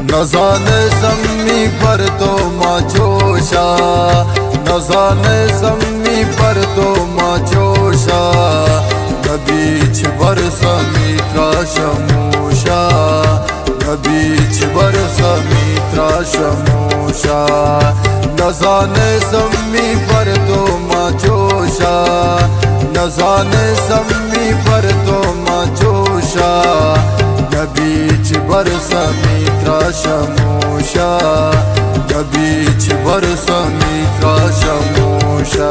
न जाने सम्मी पर तो माचोशा, न जाने सम्मी पर तो माचोशा, न बीच बरसमी त्राशमूशा, न बीच बरसमी त्राशमूशा। न जाने सम्मी पर तो माचोशा, न जाने सम्मी पर तो माचोशा, न बीच बरसमी त्राशमूशा, न बीच बरसमी त्राशमूशा।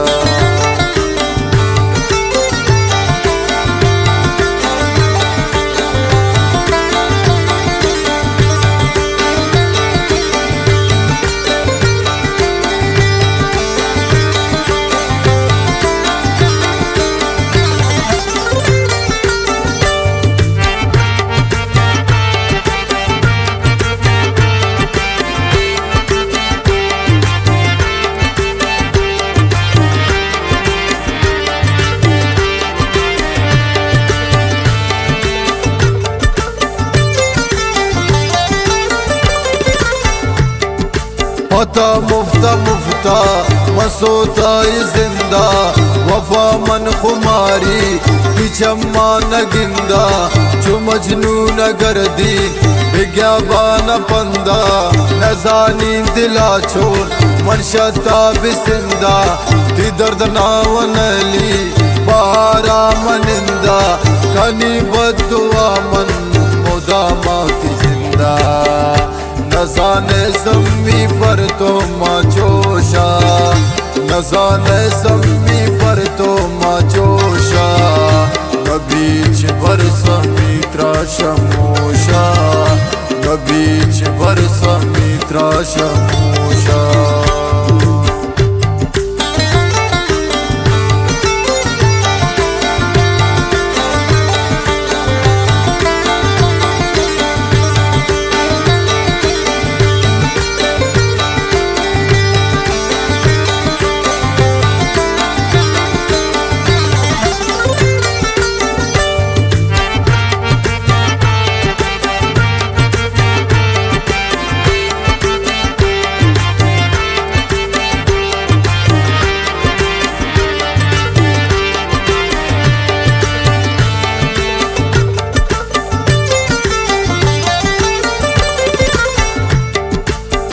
पता मुफ्ता मुफ्ता मसोता जिंदा, वफा मन खुमारी पिछम्मा न गिंदा, जो मजनू न गर्दी विज्ञाबा न पंदा, न जानी दिला छोड़ मनशता बिसिंदा, ती दर्द नावनली पारा मनिंदा, कनी बदुआ मन मुदामा की जिंदा। न जाने सम्मी पर तो माचोशा, न जाने सम्मी पर तो माचोशा, न बीच बरसमी त्राशमूशा, न बीच बरसमी त्राशमूशा।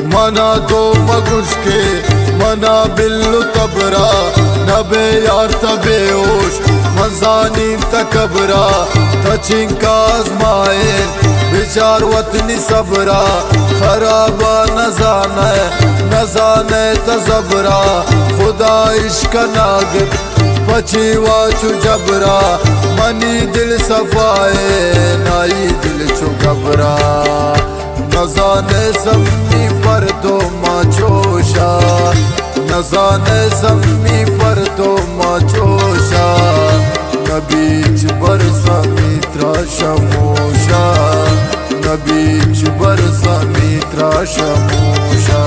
मना दो मगुश के मना बिल्लु तबरा, नबे यार तबे ओश मजानी तकबरा, तचिंका आजमाए विचार वतनी सबरा, खराबा न जाने तजबरा, खुदा इश्क नागिब पची वाचु जबरा, मनी दिल सफाए नाई दिल चुकबरा। न जाने सम्मी पर तो माचोशा, न जाने सम्मी पर तो माचोशा, न बीच बरसमी त्राशमूशा, न बीच बरसमी त्राशमूशा।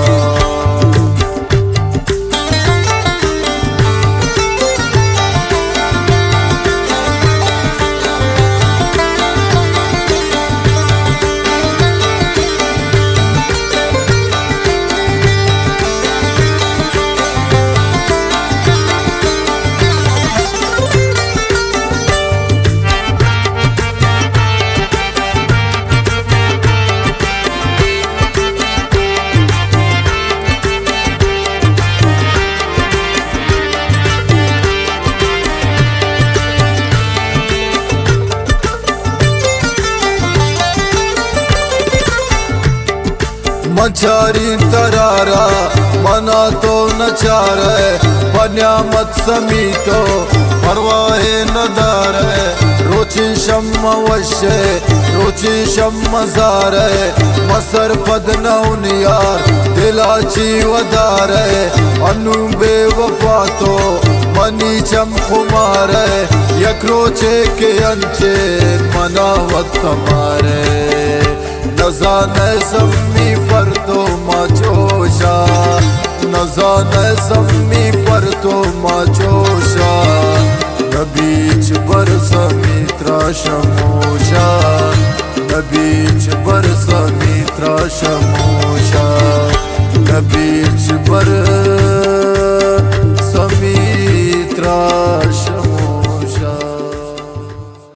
मचारी तरारा मना तो नचारे, बन्यामत समीतो परवाहे नदारे, रोची शम्मा वशे रोची शम्मा जारे, मसर पद नौनियार दिलाची वदारे, अनु बेवफा तो पाणी चमखुमारे यक्रोचे के अंचे मनावत मारे न जाने सम्मी पर तो माचोशा न जाने सम्मी पर तो माचोशा न बीच बरस मित्रा शमोशा न बीच बरस मित्रा शमोशा